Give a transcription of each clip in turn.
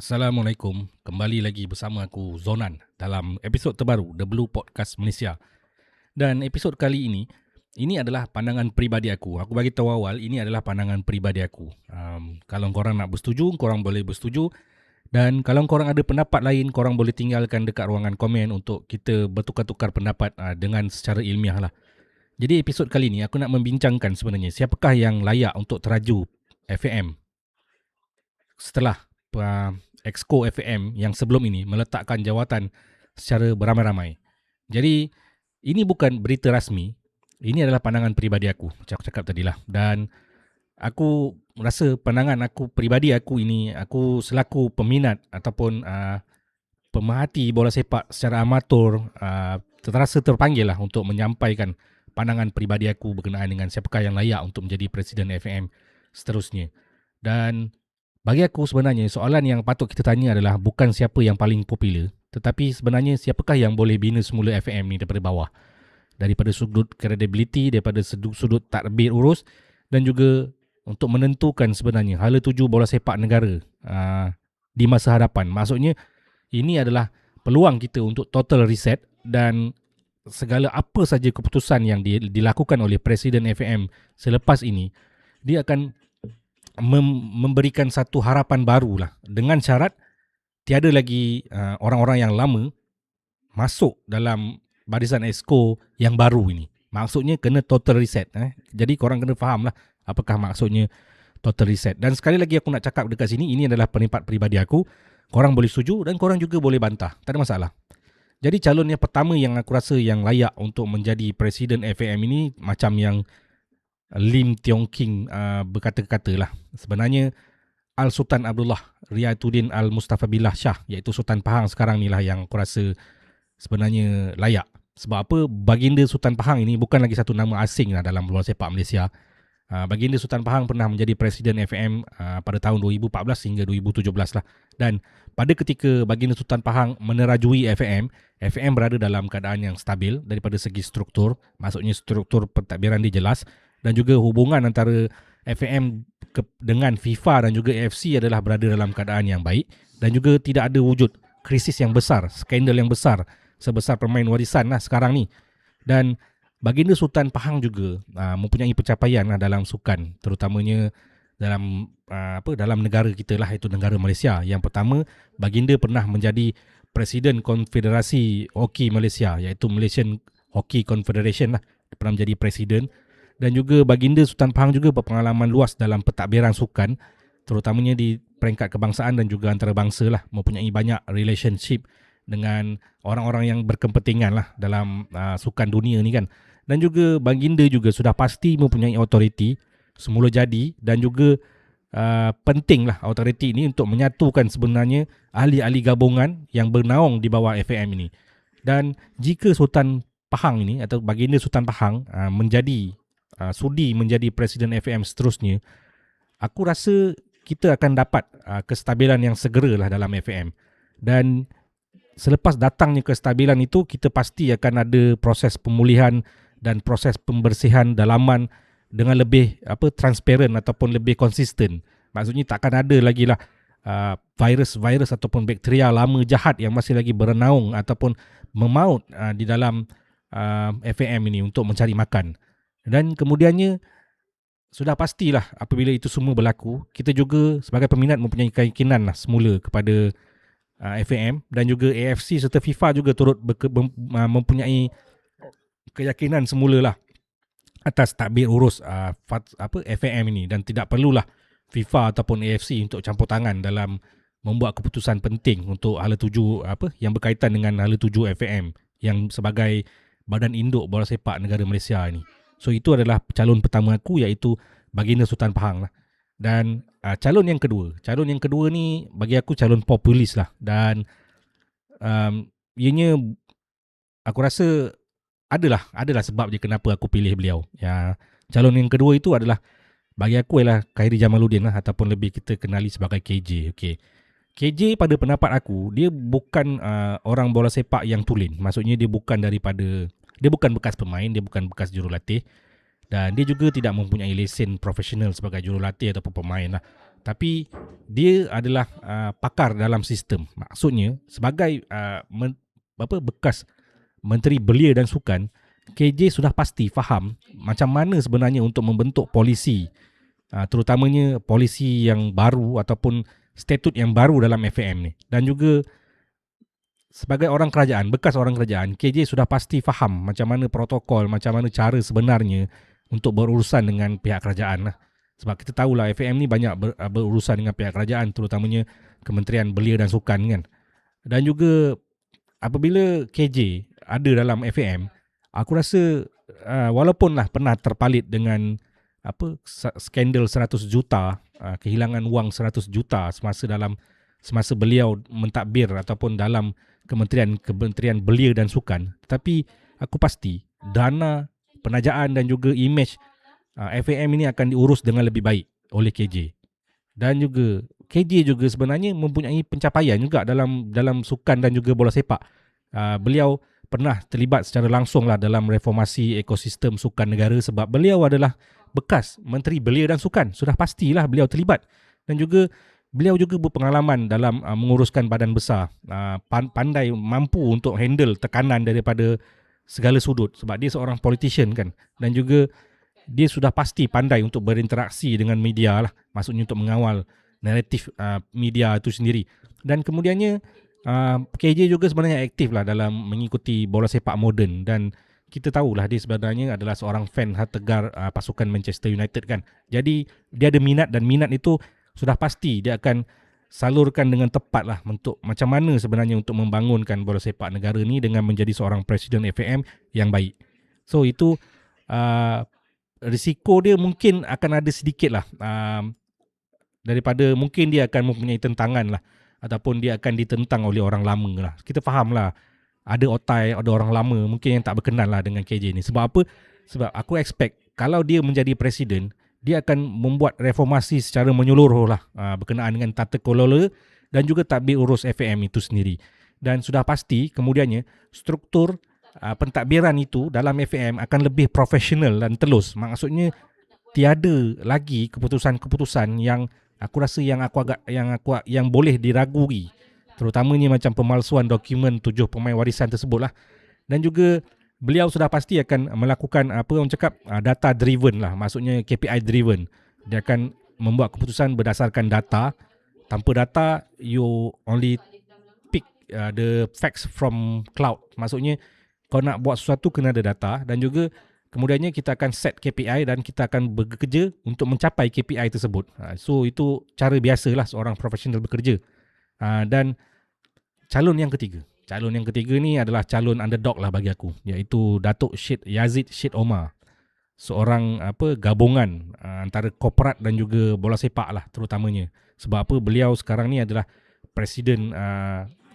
Assalamualaikum, kembali lagi bersama aku Zonan dalam episod terbaru The Blue Podcast Malaysia. Dan episod kali ini adalah pandangan peribadi aku. Aku bagi tahu awal, ini adalah pandangan peribadi aku. Kalau korang nak bersetuju, korang boleh bersetuju. Dan kalau korang ada pendapat lain, korang boleh tinggalkan dekat ruangan komen untuk kita bertukar-tukar pendapat dengan secara ilmiah lah. Jadi episod kali ini aku nak membincangkan sebenarnya siapakah yang layak untuk teraju FAM setelah Exco FAM yang sebelum ini meletakkan jawatan secara beramai-ramai. Jadi ini bukan berita rasmi, ini adalah pandangan peribadi aku, macam aku cakap tadilah. Dan aku rasa pandangan aku peribadi aku ini, aku selaku peminat ataupun pemerhati bola sepak secara amatur, terasa terpanggil lah untuk menyampaikan pandangan peribadi aku berkenaan dengan siapakah yang layak untuk menjadi Presiden FAM seterusnya. Dan bagi aku sebenarnya soalan yang patut kita tanya adalah bukan siapa yang paling popular, tetapi sebenarnya siapakah yang boleh bina semula FAM ni daripada bawah. Daripada sudut credibility, daripada sudut tadbir urus dan juga untuk menentukan sebenarnya hala tuju bola sepak negara di masa hadapan. Maksudnya ini adalah peluang kita untuk total reset dan segala apa saja keputusan yang dilakukan oleh Presiden FAM selepas ini, dia akan memberikan satu harapan baru lah, dengan syarat tiada lagi orang-orang yang lama masuk dalam barisan Exco yang baru ini. Maksudnya kena total reset. Jadi korang kena faham lah apakah maksudnya total reset. Dan sekali lagi aku nak cakap dekat sini, ini adalah pendapat peribadi aku. Korang boleh setuju dan korang juga boleh bantah, tak ada masalah. Jadi calon yang pertama yang aku rasa yang layak untuk menjadi Presiden FAM ini, macam yang Lim Tiong King berkata-kata lah. Sebenarnya Al-Sultan Abdullah Riyatuddin Al-Mustafa Billah Shah, iaitu Sultan Pahang sekarang ni lah yang aku rasa sebenarnya layak. Sebab apa? Baginda Sultan Pahang ini bukan lagi satu nama asing lah dalam bola sepak Malaysia. Baginda Sultan Pahang pernah menjadi Presiden FAM pada tahun 2014 hingga 2017 lah. Dan pada ketika Baginda Sultan Pahang menerajui FAM berada dalam keadaan yang stabil daripada segi struktur. Maksudnya struktur pentadbiran dia jelas. Dan juga hubungan antara FAM dengan FIFA dan juga AFC adalah berada dalam keadaan yang baik. Dan juga tidak ada wujud krisis yang besar, skandal yang besar sebesar pemain warisan lah sekarang ni. Dan Baginda Sultan Pahang juga mempunyai pencapaian lah dalam sukan, terutamanya dalam negara kita lah, iaitu negara Malaysia. Yang pertama, Baginda pernah menjadi Presiden Konfederasi Hoki Malaysia, iaitu Malaysian Hockey Confederation lah. Dia pernah menjadi presiden. Dan juga Baginda Sultan Pahang juga berpengalaman luas dalam pentadbiran sukan, terutamanya di peringkat kebangsaan dan juga antarabangsa lah. Mempunyai banyak relationship dengan orang-orang yang berkepentingan lah dalam sukan dunia ni kan. Dan juga Baginda juga sudah pasti mempunyai autoriti semula jadi, dan juga penting lah autoriti ini untuk menyatukan sebenarnya ahli-ahli gabungan yang bernaung di bawah FAM ini. Dan jika Sultan Pahang ini atau Baginda Sultan Pahang sudi menjadi Presiden FAM seterusnya, aku rasa kita akan dapat kestabilan yang segera lah dalam FAM. Dan selepas datangnya kestabilan itu, kita pasti akan ada proses pemulihan dan proses pembersihan dalaman dengan lebih transparent ataupun lebih konsisten. Maksudnya takkan ada lagi lah virus-virus ataupun bakteria lama jahat yang masih lagi berenaung ataupun memaut di dalam FAM ini untuk mencari makan. Dan kemudiannya sudah pastilah apabila itu semua berlaku, kita juga sebagai peminat mempunyai keyakinan lah semula kepada FAM, dan juga AFC serta FIFA juga turut mempunyai keyakinan semula lah atas tadbir urus FAM ini. Dan tidak perlulah FIFA ataupun AFC untuk campur tangan dalam membuat keputusan penting untuk hala tuju yang berkaitan dengan hala tuju FAM yang sebagai badan induk bola sepak negara Malaysia ini. So itu adalah calon pertama aku, iaitu Baginda Sultan Pahang lah. Dan calon yang kedua ni bagi aku calon populis lah. Dan ianya aku rasa adalah sebab je kenapa aku pilih beliau. Calon yang kedua itu adalah bagi aku ialah Khairi Jamaluddin lah, ataupun lebih kita kenali sebagai KJ. Okay. KJ pada pendapat aku, dia bukan orang bola sepak yang tulen. Maksudnya dia bukan bekas pemain, dia bukan bekas jurulatih, dan dia juga tidak mempunyai lesen profesional sebagai jurulatih ataupun pemain lah. Tapi dia adalah pakar dalam sistem. Maksudnya sebagai bekas Menteri Belia dan Sukan, KJ sudah pasti faham macam mana sebenarnya untuk membentuk polisi, terutamanya polisi yang baru ataupun statut yang baru dalam FAM ni. Dan juga sebagai orang kerajaan, bekas orang kerajaan, KJ sudah pasti faham macam mana protokol, macam mana cara sebenarnya untuk berurusan dengan pihak kerajaan lah. Sebab kita tahulah FAM ni banyak berurusan dengan pihak kerajaan, terutamanya Kementerian Belia dan Sukan kan. Dan juga apabila KJ ada dalam FAM, aku rasa walaupun lah pernah terpalit dengan skandal 100 juta, kehilangan wang 100 juta semasa beliau mentadbir ataupun dalam Kementerian Belia dan Sukan, tetapi aku pasti dana penajaan dan juga imej FAM ini akan diurus dengan lebih baik oleh KJ. Dan juga KJ juga sebenarnya mempunyai pencapaian juga dalam sukan dan juga bola sepak. Beliau pernah terlibat secara langsung lah dalam reformasi ekosistem sukan negara sebab beliau adalah bekas Menteri Belia dan Sukan. Sudah pastilah beliau terlibat. Dan juga beliau juga berpengalaman dalam menguruskan badan besar. Pandai mampu untuk handle tekanan daripada segala sudut sebab dia seorang politician kan. Dan juga dia sudah pasti pandai untuk berinteraksi dengan media lah. Maksudnya untuk mengawal naratif media itu sendiri. Dan kemudiannya KJ juga sebenarnya aktif lah dalam mengikuti bola sepak moden. Dan kita tahulah dia sebenarnya adalah seorang fan hartegar pasukan Manchester United kan. Jadi dia ada minat dan minat itu sudah pasti dia akan salurkan dengan tepat lah untuk macam mana sebenarnya untuk membangunkan bola sepak negara ni dengan menjadi seorang presiden FAM yang baik. So itu risiko dia mungkin akan ada sedikit lah daripada mungkin dia akan mempunyai tentangan lah ataupun dia akan ditentang oleh orang lama lah. Kita faham lah ada otai, ada orang lama mungkin yang tak berkenan lah dengan KJ ni. Sebab apa? Sebab aku expect kalau dia menjadi presiden, dia akan membuat reformasi secara menyeluruh lah berkenaan dengan tata kelola dan juga tadbir urus FAM itu sendiri. Dan sudah pasti kemudiannya struktur pentadbiran itu dalam FAM akan lebih profesional dan telus. Maksudnya tiada lagi keputusan-keputusan yang aku rasa yang boleh diragui, terutamanya macam pemalsuan dokumen 7 pemain warisan tersebut lah. Dan juga beliau sudah pasti akan melakukan data driven lah, maksudnya KPI driven. Dia akan membuat keputusan berdasarkan data. Tanpa data you only pick the facts from cloud. Maksudnya kau nak buat sesuatu kena ada data. Dan juga kemudiannya kita akan set KPI dan kita akan bekerja untuk mencapai KPI tersebut. So itu cara biasalah seorang profesional bekerja. Dan calon yang ketiga ni adalah calon underdog lah bagi aku, iaitu Datuk Yazid Syed Omar. Seorang gabungan antara korporat dan juga bola sepak lah terutamanya. Sebab beliau sekarang ni adalah Presiden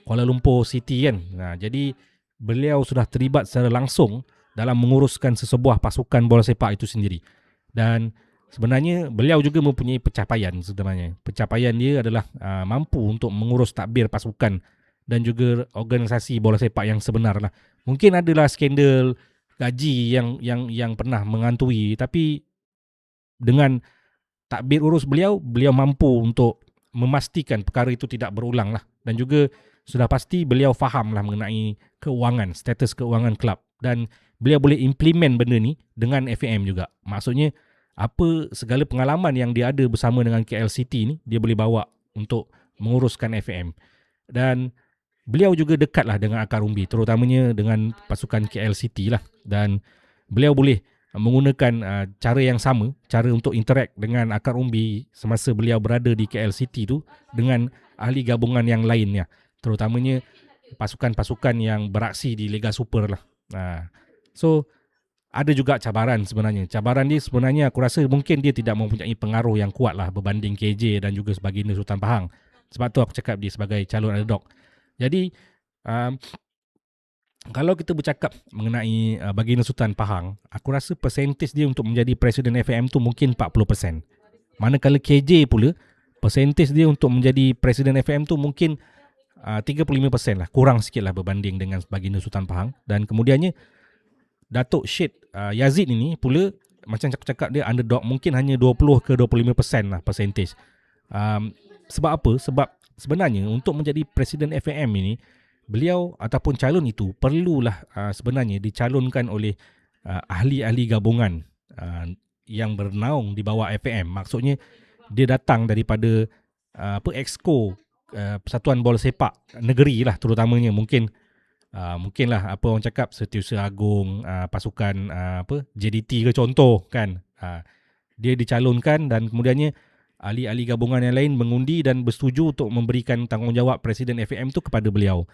Kuala Lumpur City kan. Jadi beliau sudah terlibat secara langsung dalam menguruskan sesebuah pasukan bola sepak itu sendiri. Dan sebenarnya beliau juga mempunyai pencapaian sebenarnya. Pencapaian dia adalah mampu untuk mengurus tadbir pasukan dan juga organisasi bola sepak yang sebenar lah. Mungkin adalah skandal gaji yang pernah mengantui, tapi dengan tadbir urus beliau mampu untuk memastikan perkara itu tidak berulang lah. Dan juga sudah pasti beliau faham lah mengenai keuangan, status keuangan klub. Dan beliau boleh implement benda ni dengan FAM juga. Maksudnya segala pengalaman yang dia ada bersama dengan KL City ni, dia boleh bawa untuk menguruskan FAM. Dan beliau juga dekat lah dengan akar umbi, terutamanya dengan pasukan KL City lah. Dan beliau boleh menggunakan cara yang sama, cara untuk interact dengan akar umbi semasa beliau berada di KL City tu dengan ahli gabungan yang lainnya, terutamanya pasukan-pasukan yang beraksi di Liga Super lah. So ada juga cabaran sebenarnya. Cabaran dia sebenarnya aku rasa mungkin dia tidak mempunyai pengaruh yang kuat lah berbanding KJ dan juga sebaginda Sultan Pahang. Sebab tu aku cakap dia sebagai calon underdog. Jadi kalau kita bercakap mengenai baginda Sultan Pahang, aku rasa persentage dia untuk menjadi Presiden FAM tu mungkin 40%. Manakala KJ pula, persentage dia untuk menjadi Presiden FAM tu mungkin 35% lah, kurang sikit lah berbanding dengan baginda Sultan Pahang. Dan kemudiannya Datuk Syed Yazid ini pula, macam aku cakap dia underdog, mungkin hanya 20 ke 25% lah persentage. Sebab apa? Sebab sebenarnya untuk menjadi Presiden FAM ini, beliau ataupun calon itu perlulah sebenarnya dicalonkan oleh ahli-ahli gabungan yang bernaung di bawah FAM. Maksudnya dia datang daripada Exco, Persatuan Bola Sepak Negeri lah terutamanya. Mungkinlah apa orang cakap Setiausaha Agung, pasukan JDT ke contoh kan. Dia dicalonkan dan kemudiannya ahli-ahli gabungan yang lain mengundi dan bersetuju untuk memberikan tanggungjawab Presiden FAM tu kepada beliau.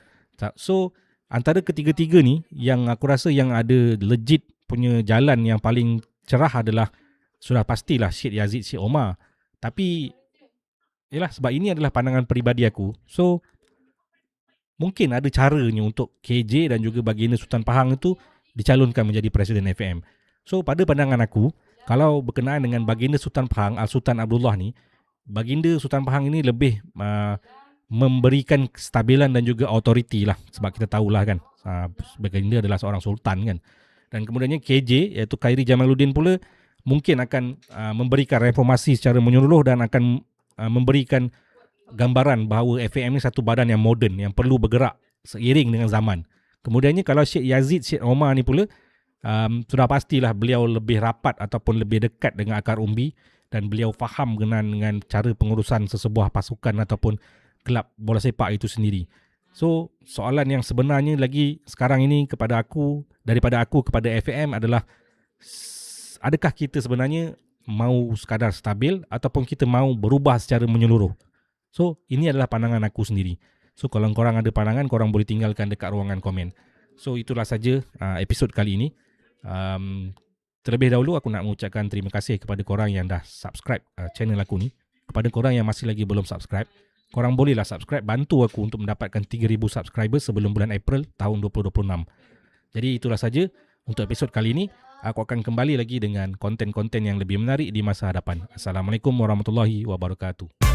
So antara ketiga-tiga ni yang aku rasa yang ada legit punya jalan yang paling cerah adalah sudah pastilah Syed Yazid Syed Omar. Tapi yalah, sebab ini adalah pandangan peribadi aku. So mungkin ada caranya untuk KJ dan juga Baginda Sultan Pahang itu dicalonkan menjadi Presiden FAM. So pada pandangan aku, kalau berkenaan dengan Baginda Sultan Pahang, Al-Sultan Abdullah ni, Baginda Sultan Pahang ini lebih memberikan kestabilan dan juga autoriti lah. Sebab kita tahulah kan, Baginda adalah seorang sultan kan. Dan kemudiannya KJ iaitu Khairi Jamaluddin pula mungkin akan memberikan reformasi secara menyeluruh dan akan memberikan gambaran bahawa FAM ni satu badan yang moden yang perlu bergerak seiring dengan zaman. Kemudiannya kalau Syed Yazid Syed Omar ni pula sudah pastilah beliau lebih rapat ataupun lebih dekat dengan akar umbi dan beliau faham dengan cara pengurusan sesebuah pasukan ataupun kelab bola sepak itu sendiri. So soalan yang sebenarnya lagi sekarang ini daripada aku kepada FAM adalah, adakah kita sebenarnya mahu sekadar stabil ataupun kita mahu berubah secara menyeluruh? So ini adalah pandangan aku sendiri. So kalau korang ada pandangan, korang boleh tinggalkan dekat ruangan komen. So itulah saja episod kali ini. Terlebih dahulu aku nak mengucapkan terima kasih kepada korang yang dah subscribe channel aku ni. Kepada korang yang masih lagi belum subscribe, korang bolehlah subscribe, bantu aku untuk mendapatkan 3,000 subscribers sebelum bulan April tahun 2026. Jadi itulah saja untuk episod kali ini. Aku akan kembali lagi dengan konten-konten yang lebih menarik di masa hadapan. Assalamualaikum warahmatullahi wabarakatuh.